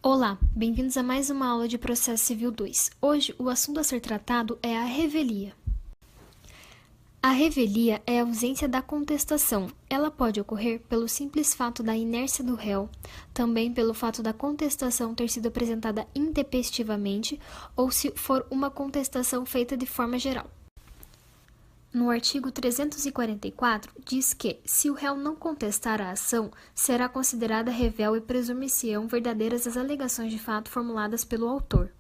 Olá, bem-vindos a mais uma aula de Processo Civil 2. Hoje, o assunto a ser tratado é a revelia. A revelia é a ausência da contestação. Ela pode ocorrer pelo simples fato da inércia do réu, também pelo fato da contestação ter sido apresentada intempestivamente ou se for uma contestação feita de forma geral. No artigo 344, diz que, se o réu não contestar a ação, será considerada revel e presume-se-ão verdadeiras as alegações de fato formuladas pelo autor.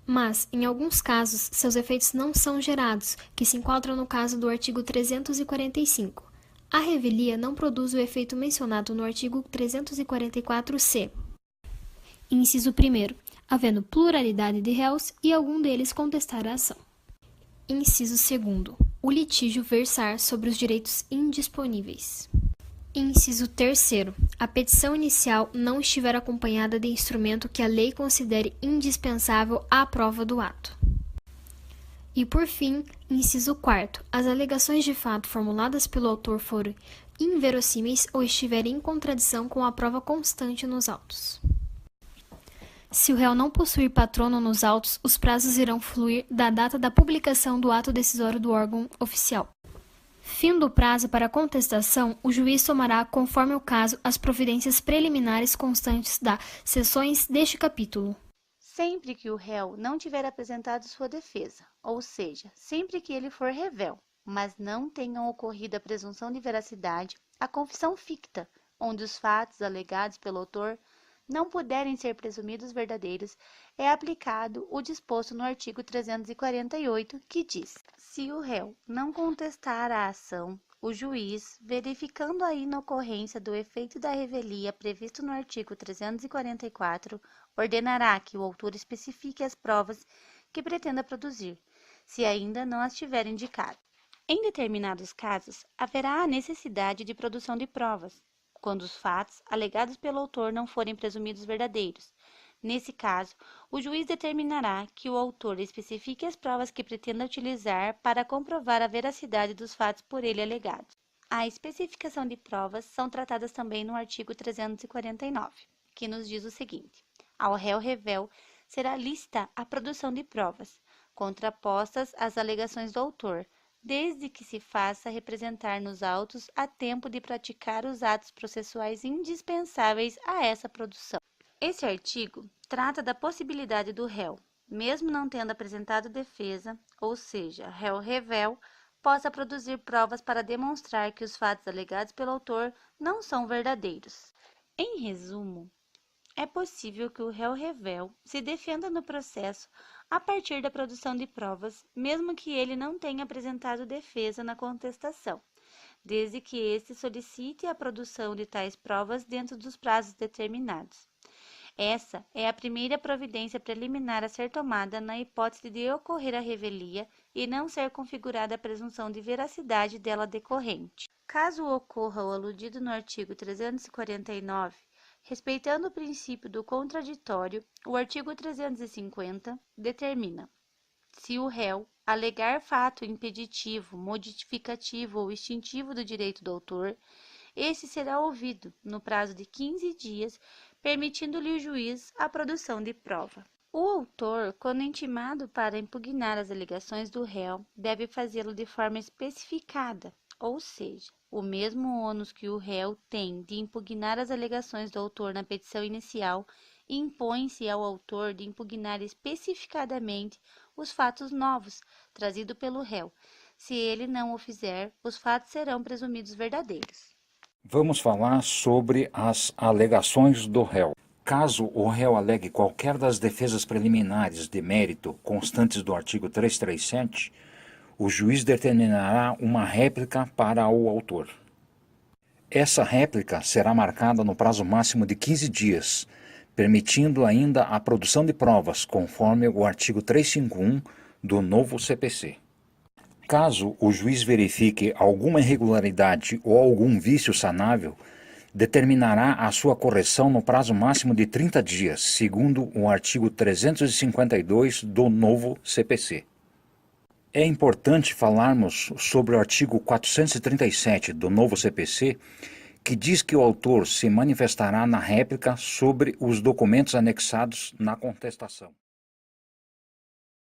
Mas, em alguns casos, seus efeitos não são gerados, que se enquadram no caso do artigo 345. A revelia não produz o efeito mencionado no artigo 344-C. Inciso 1º, havendo pluralidade de réus e algum deles contestar a ação. Inciso 2º. O litígio versar sobre os direitos indisponíveis. Inciso 3º. A petição inicial não estiver acompanhada de instrumento que a lei considere indispensável à prova do ato. E, por fim, inciso 4º. As alegações de fato formuladas pelo autor forem inverossímeis ou estiverem em contradição com a prova constante nos autos. Se o réu não possuir patrono nos autos, os prazos irão fluir da data da publicação do ato decisório do órgão oficial. Fim do prazo para contestação, o juiz tomará, conforme o caso, as providências preliminares constantes das seções deste capítulo. Sempre que o réu não tiver apresentado sua defesa, ou seja, sempre que ele for revel, mas não tenham ocorrido a presunção de veracidade, a confissão ficta, onde os fatos alegados pelo autor não puderem ser presumidos verdadeiros, é aplicado o disposto no artigo 348, que diz: se o réu não contestar a ação, o juiz, verificando a inocorrência do efeito da revelia previsto no artigo 344, ordenará que o autor especifique as provas que pretenda produzir, se ainda não as tiver indicado. Em determinados casos, haverá a necessidade de produção de provas, quando os fatos alegados pelo autor não forem presumidos verdadeiros. Nesse caso, o juiz determinará que o autor especifique as provas que pretenda utilizar para comprovar a veracidade dos fatos por ele alegados. A especificação de provas são tratadas também no artigo 349, que nos diz o seguinte: ao réu revel será lícita a produção de provas, contrapostas às alegações do autor, desde que se faça representar nos autos a tempo de praticar os atos processuais indispensáveis a essa produção. Esse artigo trata da possibilidade do réu, mesmo não tendo apresentado defesa, ou seja, réu revel, possa produzir provas para demonstrar que os fatos alegados pelo autor não são verdadeiros. Em resumo, é possível que o réu revel se defenda no processo a partir da produção de provas, mesmo que ele não tenha apresentado defesa na contestação, desde que este solicite a produção de tais provas dentro dos prazos determinados. Essa é a primeira providência preliminar a ser tomada na hipótese de ocorrer a revelia e não ser configurada a presunção de veracidade dela decorrente. Caso ocorra o aludido no artigo 349, respeitando o princípio do contraditório, o artigo 350 determina: se o réu alegar fato impeditivo, modificativo ou extintivo do direito do autor, esse será ouvido no prazo de 15 dias, permitindo-lhe o juiz a produção de prova. O autor, quando intimado para impugnar as alegações do réu, deve fazê-lo de forma especificada, ou seja, o mesmo ônus que o réu tem de impugnar as alegações do autor na petição inicial, impõe-se ao autor de impugnar especificadamente os fatos novos trazidos pelo réu. Se ele não o fizer, os fatos serão presumidos verdadeiros. Vamos falar sobre as alegações do réu. Caso o réu alegue qualquer das defesas preliminares de mérito constantes do artigo 337, o juiz determinará uma réplica para o autor. Essa réplica será marcada no prazo máximo de 15 dias, permitindo ainda a produção de provas, conforme o artigo 351 do novo CPC. Caso o juiz verifique alguma irregularidade ou algum vício sanável, determinará a sua correção no prazo máximo de 30 dias, segundo o artigo 352 do novo CPC. É importante falarmos sobre o artigo 437 do novo CPC, que diz que o autor se manifestará na réplica sobre os documentos anexados na contestação.